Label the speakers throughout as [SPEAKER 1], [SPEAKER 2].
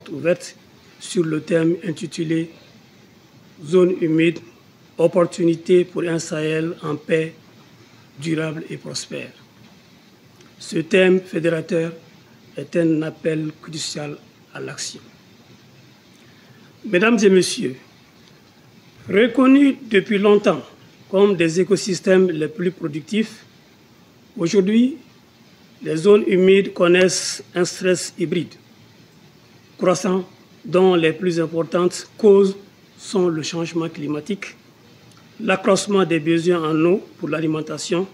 [SPEAKER 1] porte ouverte sur le thème intitulé « Zone humide, opportunité pour un Sahel en paix, durable et prospère ». Ce thème fédérateur est un appel crucial à l'action. Mesdames et messieurs, reconnus depuis longtemps comme des écosystèmes les plus productifs, aujourd'hui, les zones humides connaissent un stress hybride croissant dont les plus importantes causes sont le changement climatique, l'accroissement des besoins en eau pour l'alimentation,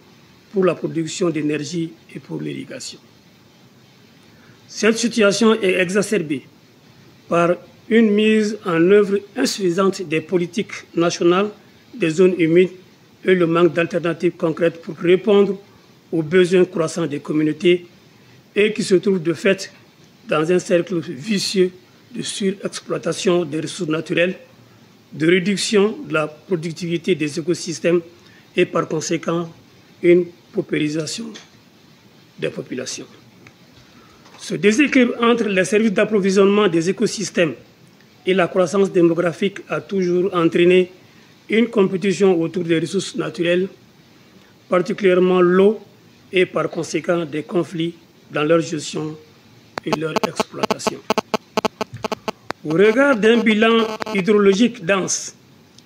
[SPEAKER 1] pour la production d'énergie et pour l'irrigation. Cette situation est exacerbée par une mise en œuvre insuffisante des politiques nationales des zones humides et le manque d'alternatives concrètes pour répondre aux besoins croissants des communautés et qui se trouvent de fait dans un cercle vicieux de surexploitation des ressources naturelles, de réduction de la productivité des écosystèmes et par conséquent une paupérisation des populations. Ce déséquilibre entre les services d'approvisionnement des écosystèmes et la croissance démographique a toujours entraîné une compétition autour des ressources naturelles, particulièrement l'eau, et par conséquent des conflits dans leur gestion et leur exploitation. Au regard d'un bilan hydrologique dense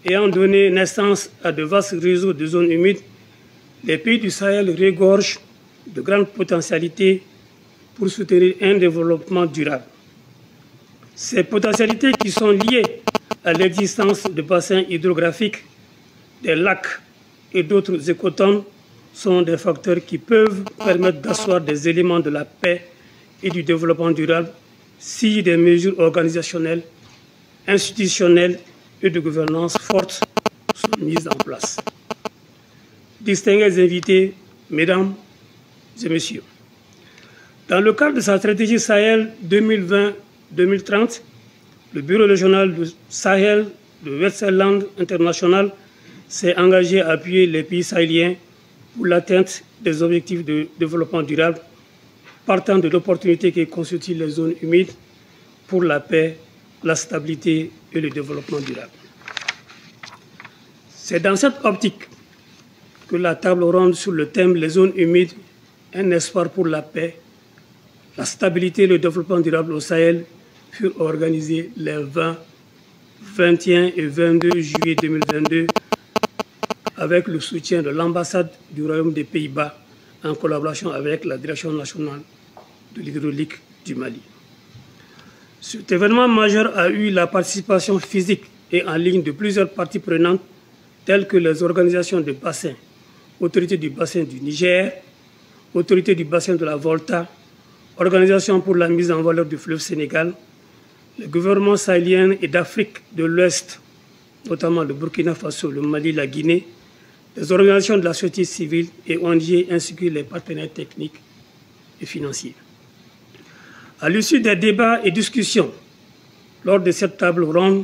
[SPEAKER 1] ayant donné naissance à de vastes réseaux de zones humides, les pays du Sahel regorgent de grandes potentialités pour soutenir un développement durable. Ces potentialités qui sont liées à l'existence de bassins hydrographiques, des lacs et d'autres écotones sont des facteurs qui peuvent permettre d'asseoir des éléments de la paix et du développement durable si des mesures organisationnelles, institutionnelles et de gouvernance fortes sont mises en place. Distingués invités, mesdames et messieurs, dans le cadre de sa stratégie Sahel 2020-2030, le Bureau régional du Sahel de Westland International s'est engagé à appuyer les pays sahéliens pour l'atteinte des objectifs de développement durable, partant de l'opportunité qui constitue les zones humides pour la paix, la stabilité et le développement durable. C'est dans cette optique que la table ronde sur le thème « Les zones humides, un espoir pour la paix, la stabilité et le développement durable au Sahel » fut organisée les 20, 21 et 22 juillet 2022 avec le soutien de l'ambassade du Royaume des Pays-Bas en collaboration avec la Direction nationale de l'hydraulique du Mali. Cet événement majeur a eu la participation physique et en ligne de plusieurs parties prenantes telles que les organisations de bassin, autorités du bassin du Niger, autorités du bassin de la Volta, Organisation pour la mise en valeur du fleuve Sénégal, les gouvernements sahéliens et d'Afrique de l'Ouest, notamment le Burkina Faso, le Mali, la Guinée, les organisations de la société civile et ONG ainsi que les partenaires techniques et financiers. À l'issue des débats et discussions, lors de cette table ronde,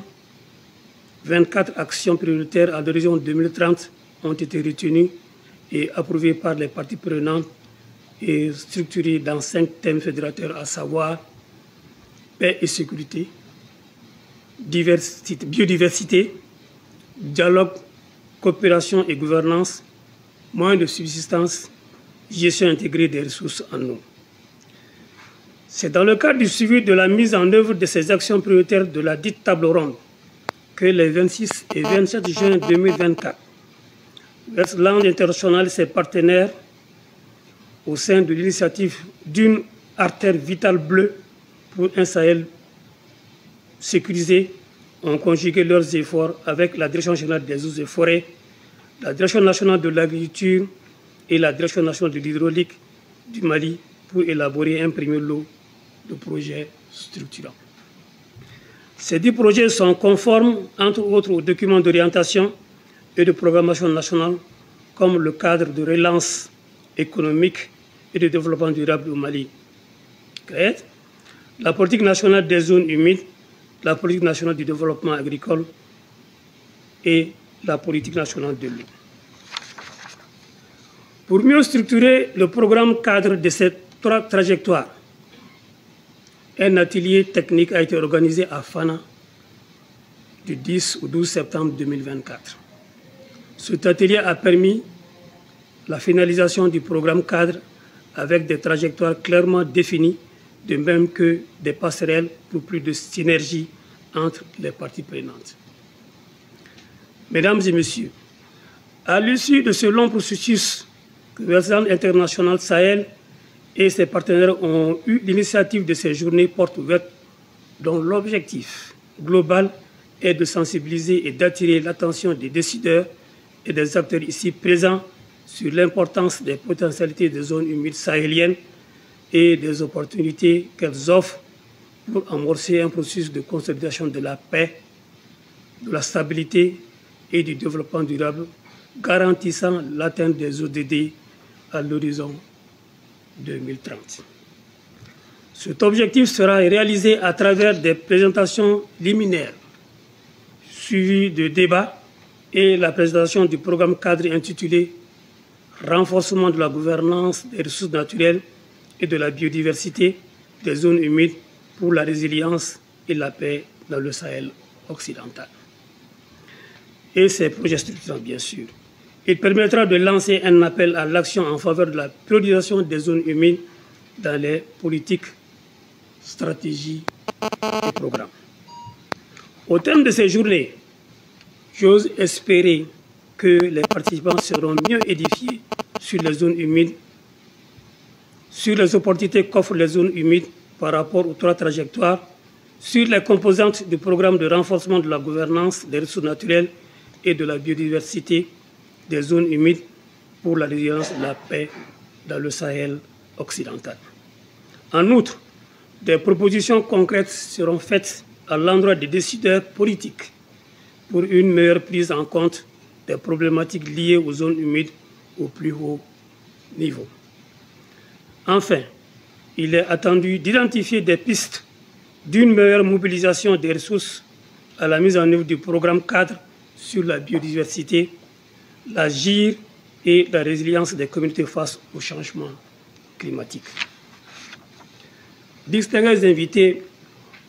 [SPEAKER 1] 24 actions prioritaires à l'horizon 2030 ont été retenues et approuvées par les parties prenantes et structurées dans 5 thèmes fédérateurs, à savoir paix et sécurité, biodiversité, dialogue, coopération et gouvernance, moyens de subsistance, gestion intégrée des ressources en eau. C'est dans le cadre du suivi de la mise en œuvre de ces actions prioritaires de la dite table ronde que les 26 et 27 juin 2024, Westland International et ses partenaires, au sein de l'initiative d'une artère vitale bleue pour un Sahel sécurisé, ont conjugué leurs efforts avec la Direction générale des eaux et forêts, la Direction nationale de l'agriculture et la Direction nationale de l'hydraulique du Mali pour élaborer un premier lot de projets structurants. Ces 10 projets sont conformes, entre autres, aux documents d'orientation et de programmation nationale, comme le cadre de relance économique et de développement durable au Mali, la politique nationale des zones humides, la politique nationale du développement agricole et la politique nationale de l'eau. Pour mieux structurer le programme cadre de cette trajectoire, un atelier technique a été organisé à Fana du 10 au 12 septembre 2024. Cet atelier a permis la finalisation du programme cadre avec des trajectoires clairement définies, de même que des passerelles pour plus de synergie entre les parties prenantes. Mesdames et messieurs, à l'issue de ce long processus, Versant International Sahel et ses partenaires ont eu l'initiative de ces journées portes ouvertes dont l'objectif global est de sensibiliser et d'attirer l'attention des décideurs et des acteurs ici présents sur l'importance des potentialités des zones humides sahéliennes et des opportunités qu'elles offrent pour amorcer un processus de consolidation de la paix, de la stabilité et du développement durable, garantissant l'atteinte des ODD à l'horizon 2030. Cet objectif sera réalisé à travers des présentations liminaires, suivies de débats et la présentation du programme cadre intitulé « Renforcement de la gouvernance des ressources naturelles et de la biodiversité des zones humides pour la résilience et la paix dans le Sahel occidental ». Et ses projets structurants, bien sûr. Il permettra de lancer un appel à l'action en faveur de la priorisation des zones humides dans les politiques, stratégies et programmes. Au terme de ces journées, j'ose espérer que les participants seront mieux édifiés sur les zones humides, sur les opportunités qu'offrent les zones humides par rapport aux 3 trajectoires, sur les composantes du programme de renforcement de la gouvernance des ressources naturelles et de la biodiversité des zones humides pour la résilience et la paix dans le Sahel occidental. En outre, des propositions concrètes seront faites à l'endroit des décideurs politiques pour une meilleure prise en compte des problématiques liées aux zones humides au plus haut niveau. Enfin, il est attendu d'identifier des pistes d'une meilleure mobilisation des ressources à la mise en œuvre du programme cadre sur la biodiversité, l'agir et la résilience des communautés face au changement climatique. Distingués invités,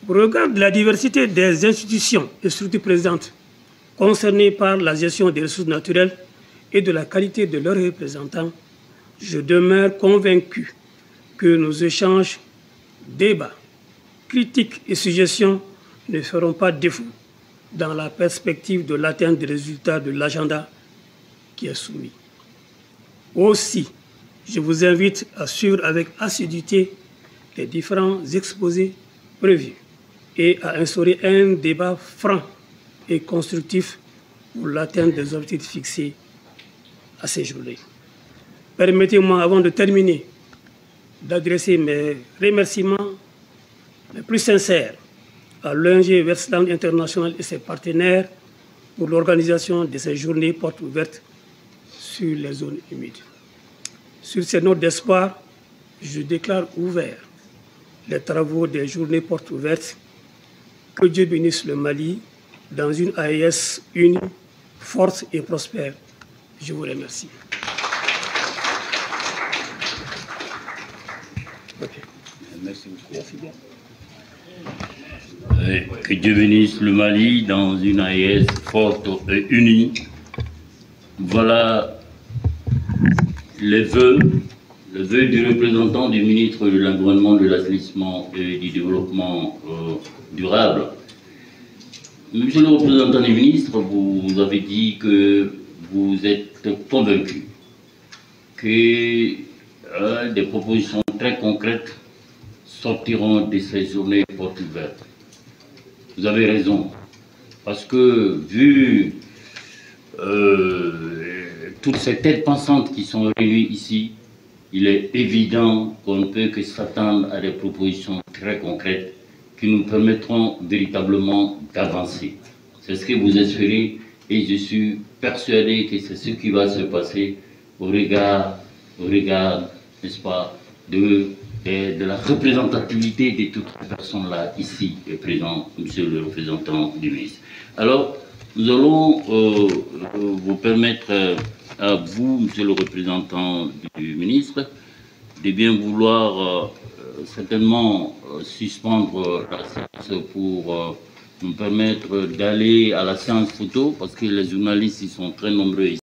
[SPEAKER 1] au regard de la diversité des institutions et structures présentes concernées par la gestion des ressources naturelles et de la qualité de leurs représentants, je demeure convaincu que nos échanges, débats, critiques et suggestions ne feront pas défaut dans la perspective de l'atteinte des résultats de l'agenda qui est soumis. Aussi, je vous invite à suivre avec assiduité les différents exposés prévus et à instaurer un débat franc et constructif pour l'atteinte des objectifs fixés à ces journées. Permettez-moi, avant de terminer, d'adresser mes remerciements les plus sincères à l'ONG Versland International et ses partenaires pour l'organisation de ces journées portes ouvertes sur les zones humides. Sur ces notes d'espoir, je déclare ouverts les travaux des journées portes ouvertes. Que Dieu bénisse le Mali dans une AES unie, forte et prospère. Je vous remercie. Okay.
[SPEAKER 2] Merci beaucoup. Merci bien. Que Dieu bénisse le Mali dans une AES forte et unie. Voilà les vœux du représentant du ministre de l'Environnement, de l'Assainissement et du Développement durable. Monsieur le représentant du ministre, vous avez dit que vous êtes convaincu que des propositions très concrètes sortiront de ces journées portes ouvertes. Vous avez raison, parce que vu toutes ces têtes pensantes qui sont réunies ici, il est évident qu'on ne peut que s'attendre à des propositions très concrètes qui nous permettront véritablement d'avancer. C'est ce que vous espérez et je suis persuadé que c'est ce qui va se passer au regard n'est-ce pas, de la représentativité de toutes les personnes là, ici, présentes, monsieur le représentant du ministre. Alors, nous allons vous permettre à vous, monsieur le représentant du ministre, de bien vouloir certainement suspendre la séance pour nous permettre d'aller à la séance photo, parce que les journalistes ils sont très nombreux ici.